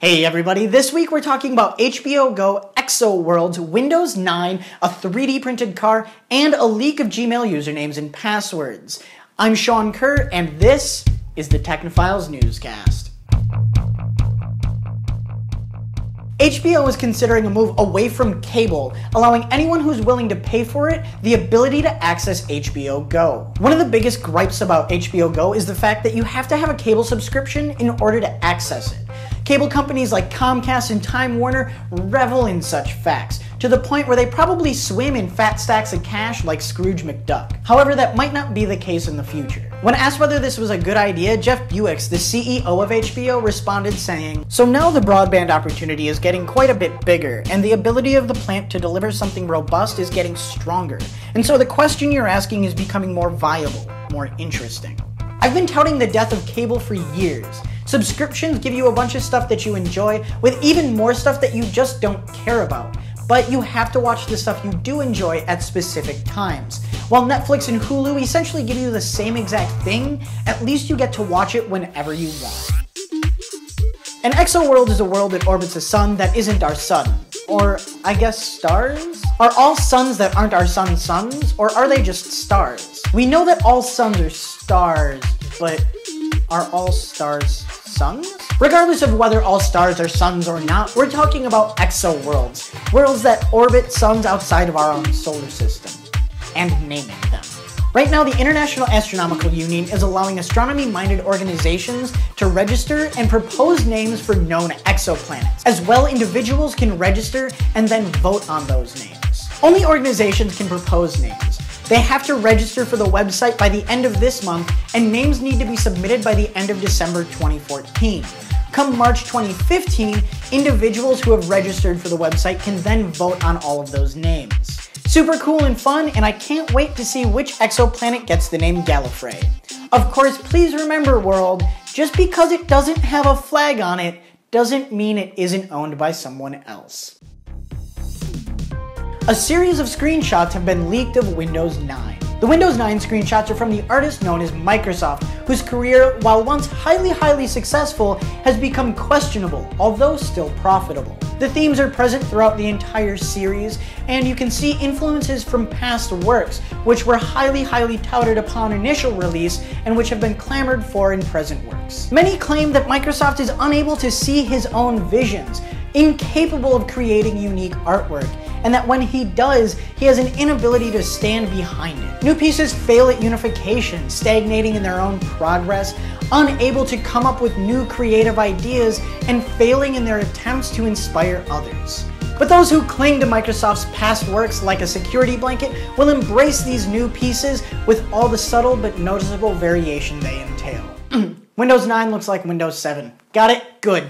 Hey everybody, this week we're talking about HBO Go, Exoworlds, Windows 9, a 3D printed car, and a leak of Gmail usernames and passwords. I'm Shawn Kerr, and this is the Technophiles Newscast. HBO is considering a move away from cable, allowing anyone who's willing to pay for it the ability to access HBO Go. One of the biggest gripes about HBO Go is the fact that you have to have a cable subscription in order to access it. Cable companies like Comcast and Time Warner revel in such facts, to the point where they probably swim in fat stacks of cash like Scrooge McDuck. However, that might not be the case in the future. When asked whether this was a good idea, Jeff Buicks, the CEO of HBO, responded saying, "So now the broadband opportunity is getting quite a bit bigger, and the ability of the plant to deliver something robust is getting stronger. And so the question you're asking is becoming more viable, more interesting." I've been touting the death of cable for years. Subscriptions give you a bunch of stuff that you enjoy, with even more stuff that you just don't care about. But you have to watch the stuff you do enjoy at specific times. While Netflix and Hulu essentially give you the same exact thing, at least you get to watch it whenever you want. An exoworld is a world that orbits a sun that isn't our sun. Or, I guess, stars? Are all suns that aren't our sun suns, or are they just stars? We know that all suns are stars, but are all stars suns? Regardless of whether all stars are suns or not, we're talking about exoworlds, worlds that orbit suns outside of our own solar system, and naming them. Right now, the International Astronomical Union is allowing astronomy-minded organizations to register and propose names for known exoplanets. As well, individuals can register and then vote on those names. Only organizations can propose names. They have to register for the website by the end of this month, and names need to be submitted by the end of December 2014. Come March 2015, individuals who have registered for the website can then vote on all of those names. Super cool and fun, and I can't wait to see which exoplanet gets the name Gallifrey. Of course, please remember, world, just because it doesn't have a flag on it doesn't mean it isn't owned by someone else. A series of screenshots have been leaked of Windows 9. The Windows 9 screenshots are from the artist known as Microsoft, whose career, while once highly successful, has become questionable, although still profitable. The themes are present throughout the entire series, and you can see influences from past works, which were highly touted upon initial release, and which have been clamored for in present works. Many claim that Microsoft is unable to see his own visions, incapable of creating unique artwork, and that when he does, he has an inability to stand behind it. New pieces fail at unification, stagnating in their own progress, unable to come up with new creative ideas, and failing in their attempts to inspire others. But those who cling to Microsoft's past works like a security blanket will embrace these new pieces with all the subtle but noticeable variation they entail. Windows 9 looks like Windows 7. Got it? Good.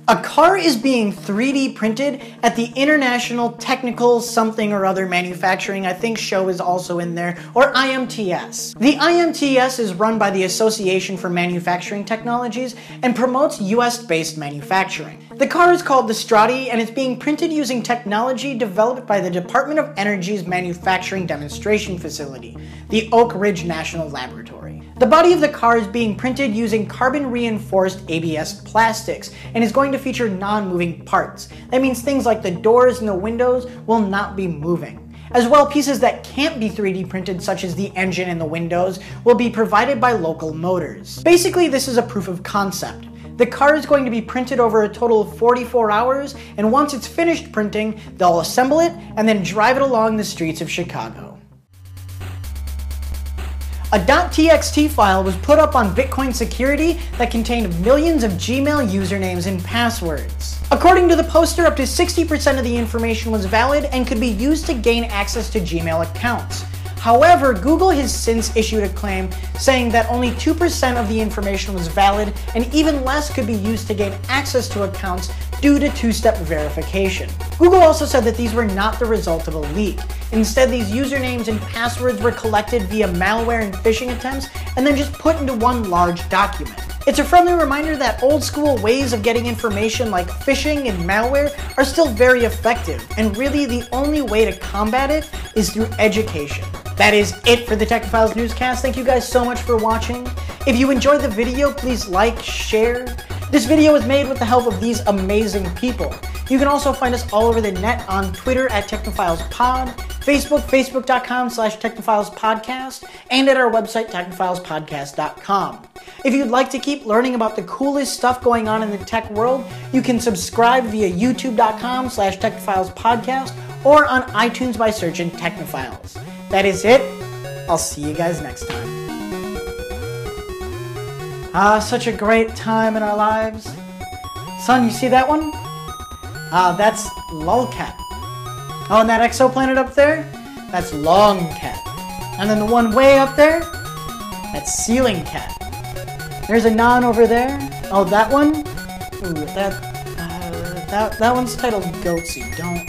A car is being 3D printed at the International Technical Something or Other Manufacturing, I think show is also in there, or IMTS. The IMTS is run by the Association for Manufacturing Technologies and promotes US-based manufacturing. The car is called the Strata, and it's being printed using technology developed by the Department of Energy's Manufacturing Demonstration Facility, the Oak Ridge National Laboratory. The body of the car is being printed using carbon-reinforced ABS plastics and is going to feature non-moving parts. That means things like the doors and the windows will not be moving. As well, pieces that can't be 3D printed, such as the engine and the windows, will be provided by local motors. Basically, this is a proof of concept. The car is going to be printed over a total of 44 hours, and once it's finished printing, they'll assemble it and then drive it along the streets of Chicago. A .txt file was put up on Bitcoin Security that contained millions of Gmail usernames and passwords. According to the poster, up to 60% of the information was valid and could be used to gain access to Gmail accounts. However, Google has since issued a claim saying that only 2% of the information was valid and even less could be used to gain access to accounts due to two-step verification. Google also said that these were not the result of a leak. Instead, these usernames and passwords were collected via malware and phishing attempts and then just put into one large document. It's a friendly reminder that old school ways of getting information like phishing and malware are still very effective, and really the only way to combat it is through education. That is it for the Technophiles Newscast. Thank you guys so much for watching. If you enjoyed the video, please like, share. This video was made with the help of these amazing people. You can also find us all over the net on Twitter at TechnophileSpod, Facebook, facebook.com/Technophilespodcast, and at our website, Technophilespodcast.com. If you'd like to keep learning about the coolest stuff going on in the tech world, you can subscribe via youtube.com/Technophilespodcast or on iTunes by searching Technophiles. That is it. I'll see you guys next time. Such a great time in our lives. Son, you see that one? That's Lolcat. Oh, and that exoplanet up there? That's Longcat. And then the one way up there? That's Ceiling Cat. There's a non over there. Oh, that one? Ooh, that one's titled Goatsy. Don't